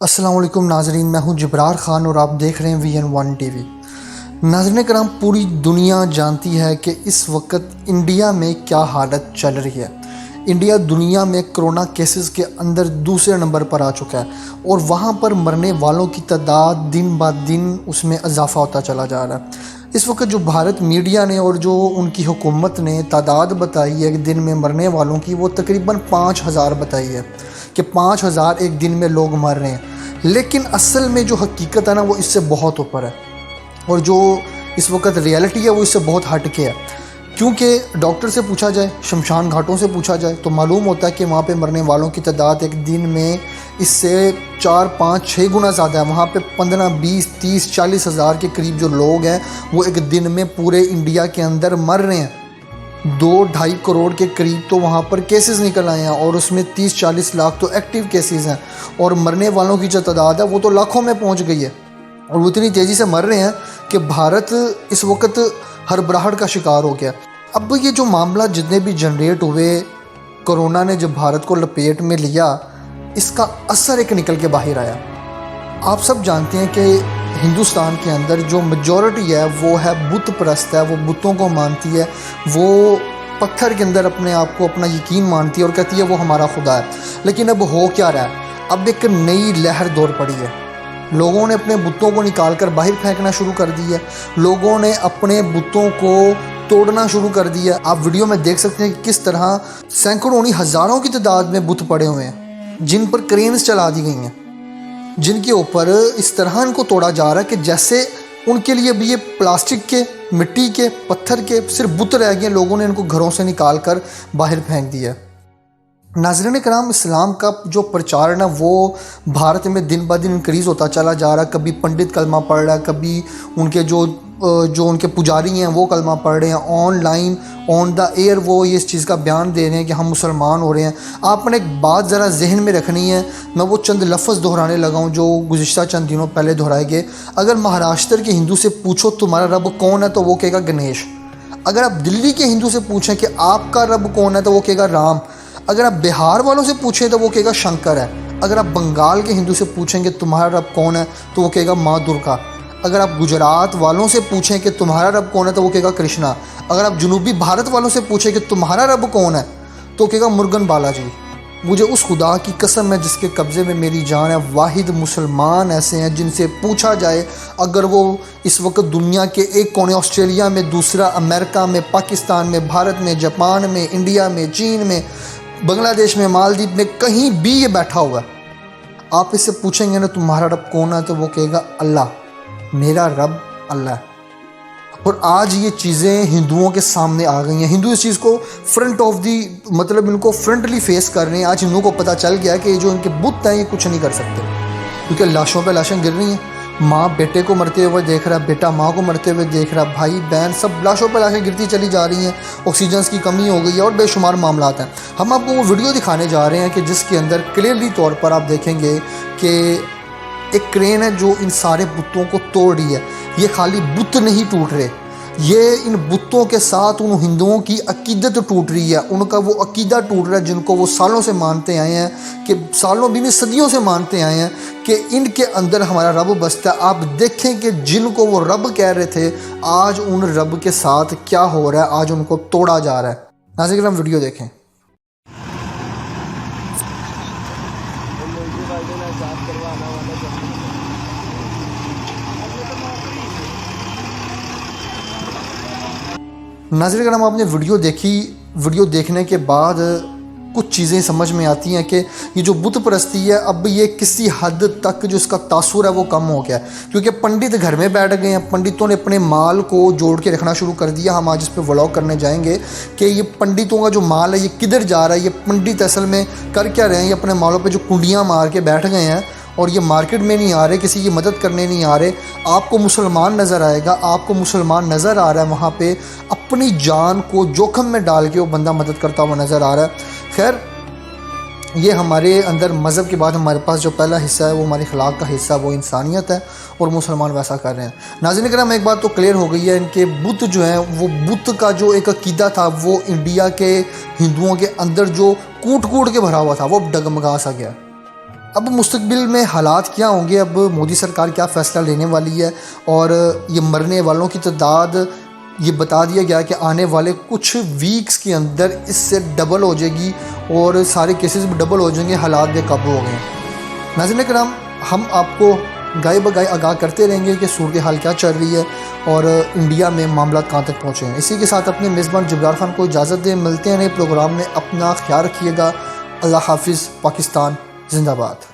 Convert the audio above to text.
अस्सलाम वालेकुम नाजरीन, मैं हूं जबरार ख़ान और आप देख रहे हैं VN1 TV। नाज़रीन कराम, पूरी दुनिया जानती है कि इस वक्त इंडिया में क्या हालत चल रही है। इंडिया दुनिया में कोरोना केसेस के अंदर दूसरे नंबर पर आ चुका है और वहाँ पर मरने वालों की तादाद दिन ब दिन उसमें इजाफ़ा होता चला जा रहा है। इस वक्त जो भारत मीडिया ने और जो उनकी हुकूमत ने तादाद बताई है दिन में मरने वालों की, वो तकरीबन 5000 बताई है कि 5000 एक दिन में लोग मर रहे हैं। लेकिन असल में जो हकीकत है ना, वो इससे बहुत ऊपर है और जो इस वक्त रियलिटी है वो इससे बहुत हट के है। क्योंकि डॉक्टर से पूछा जाए, शमशान घाटों से पूछा जाए तो मालूम होता है कि वहाँ पे मरने वालों की तादाद एक दिन में इससे 4, 5, 6 गुना ज़्यादा है। वहाँ पे 15, 20, 30, 40 हज़ार के करीब जो लोग हैं वो एक दिन में पूरे इंडिया के अंदर मर रहे हैं। 2-2.5 करोड़ के करीब तो वहाँ पर केसेस निकल आए हैं और उसमें 30-40 लाख तो एक्टिव केसेस हैं और मरने वालों की जो तादाद है वो तो लाखों में पहुँच गई है और वो इतनी तेज़ी से मर रहे हैं कि भारत इस वक्त हड़बड़ाहट का शिकार हो गया। अब ये जो मामला जितने भी जनरेट हुए, कोरोना ने जब भारत को लपेट में लिया, इसका असर एक निकल के बाहर आया। आप सब जानते हैं कि हिंदुस्तान के अंदर जो मेजॉरिटी है वो है बुत परस्त है, वो बुतों को मानती है, वो पत्थर के अंदर अपने आप को अपना यकीन मानती है और कहती है वो हमारा खुदा है। लेकिन अब हो क्या रहा है, अब एक नई लहर दौड़ पड़ी है। लोगों ने अपने बुतों को निकाल कर बाहर फेंकना शुरू कर दी है, लोगों ने अपने बुतों को तोड़ना शुरू कर दिया। आप वीडियो में देख सकते हैं कि किस तरह सैकड़ों नहीं हज़ारों की तादाद में बुत पड़े हुए हैं जिन पर क्रेन्स चला दी गई हैं, जिनके ऊपर इस तरह इनको तोड़ा जा रहा है कि जैसे उनके लिए भी ये प्लास्टिक के, मिट्टी के, पत्थर के सिर्फ बुत रह गए। लोगों ने इनको घरों से निकाल कर बाहर फेंक दिया। नाज़रीन कराम, इस्लाम का जो प्रचार है ना वो भारत में दिन ब दिन इंक्रीज़ होता चला जा रहा है। कभी पंडित कलमा पढ़ रहा है, कभी उनके जो उनके पुजारी हैं वो कलमा पढ़ रहे हैं, ऑनलाइन ऑन द एयर वो ये इस चीज़ का बयान दे रहे हैं कि हम मुसलमान हो रहे हैं। आपने एक बात ज़रा जहन में रखनी है, मैं वो चंद लफ्ज़ दोहराने लगा हूँ जो गुज़िश्ता चंद दिनों पहले दोहराए गए। अगर महाराष्ट्र के हिंदू से पूछो तुम्हारा रब कौन है तो वो कहेगा गणेश। अगर आप दिल्ली के हिंदू से पूछें कि आपका रब कौन है तो वो कहेगा राम। अगर आप बिहार वालों से पूछें तो वो कहेगा शंकर है। अगर आप बंगाल के हिंदू से पूछेंगे तुम्हारा रब कौन है तो वो कहेगा माँ दुर्गा। अगर आप गुजरात वालों से पूछें कि तुम्हारा रब कौन है तो वो कहेगा कृष्णा। अगर आप जनूबी भारत वालों से पूछें कि तुम्हारा रब कौन है तो कहेगा मुर्गन बालाजी। मुझे उस खुदा की कसम है जिसके कब्ज़े में मेरी जान है, वाहिद मुसलमान ऐसे हैं जिनसे पूछा जाए अगर वो इस वक्त दुनिया के एक कोने, ऑस्ट्रेलिया में, दूसरा अमेरिका में, पाकिस्तान में, भारत में, जापान में, इंडिया में, चीन में, बांग्लादेश में, मालदीव में, कहीं भी ये बैठा हुआ है, आप इससे पूछेंगे ना तुम्हारा रब कौन है तो वो कहेगा अल्लाह, मेरा रब अल्लाह है। और आज ये चीज़ें हिंदुओं के सामने आ गई हैं। हिंदू इस चीज़ को फ्रंट ऑफ दी मतलब इनको फ्रंटली फेस कर रहे हैं। आज हिंदुओं को पता चल गया कि जो इनके बुत हैं ये कुछ नहीं कर सकते, क्योंकि लाशों पे लाशें गिर रही हैं। माँ बेटे को मरते हुए देख रहा है, बेटा माँ को मरते हुए देख रहा है, भाई बहन सब लाशों पर लाशें गिरती चली जा रही हैं। ऑक्सीजन की कमी हो गई है और बेशुमार मामलात हैं। हम आपको वो वीडियो दिखाने जा रहे हैं कि जिसके अंदर क्लियरली तौर पर आप देखेंगे कि एक क्रेन है जो इन सारे बुतों को तोड़ रही है। ये खाली बुत नहीं टूट रहे, ये इन बुतों के साथ उन हिंदुओं की अकीदत टूट रही है, उनका वो अकीदा टूट रहा है जिनको वो सालों से मानते आए हैं, कि सालों भी नहीं सदियों से मानते आए हैं कि इनके अंदर हमारा रब बसता है। आप देखें कि जिनको वो रब कह रहे थे आज उन रब के साथ क्या हो रहा है, आज उनको तोड़ा जा रहा है। नाज़रीन हम वीडियो देखें। नाज़रीन अगर हम आपने वीडियो देखी, वीडियो देखने के बाद कुछ चीज़ें समझ में आती हैं कि ये जो बुत परस्ती है अब ये किसी हद तक जो इसका तासुर है वो कम हो गया है, क्योंकि पंडित घर में बैठ गए हैं। पंडितों ने अपने माल को जोड़ के रखना शुरू कर दिया। हम आज इस पर व्लॉग करने जाएंगे कि ये पंडितों का जो माल है ये किधर जा रहा है, ये पंडित असल में कर क्या रहे हैं। ये अपने मालों पर जो कुंडियाँ मार के बैठ गए हैं और ये मार्केट में नहीं आ रहे, किसी की मदद करने नहीं आ रहे। आपको मुसलमान नज़र आएगा, आपको मुसलमान नज़र आ रहा है वहाँ पे अपनी जान को जोखम में डाल के वो बंदा मदद करता हुआ नज़र आ रहा है। खैर ये हमारे अंदर मज़हब के बाद हमारे पास जो पहला हिस्सा है वो हमारे अखलाक का हिस्सा, वो इंसानियत है और मुसलमान वैसा कर रहे हैं। नाज़रीन करम एक बात तो क्लियर हो गई है, इनके बुत जो हैं वो बुत का जो एक अकीदा था वो इंडिया के हिंदुओं के अंदर जो कूट कूट के भरा हुआ था वो डगमगा सा गया। اب مستقبل میں حالات کیا ہوں گے، اب مودی سرکار کیا فیصلہ لینے والی ہے، اور یہ مرنے والوں کی تعداد یہ بتا دیا گیا کہ آنے والے کچھ ویکس کے اندر اس سے ڈبل ہو جائے گی اور سارے کیسز بھی ڈبل ہو جائیں گے، حالات بے قابو ہو گئے ہیں۔ ناظرین کرام، ہم آپ کو گائے بگائے آگاہ کرتے رہیں گے کہ صورتحال کیا چل رہی ہے اور انڈیا میں معاملات کہاں تک پہنچے ہیں۔ اسی کے ساتھ اپنے میزبان جبرار خان کو اجازت دیں، ملتے ہیں نئے پروگرام میں، اپنا خیال رکھیے گا۔ اللہ حافظ، پاکستان زندہ باد۔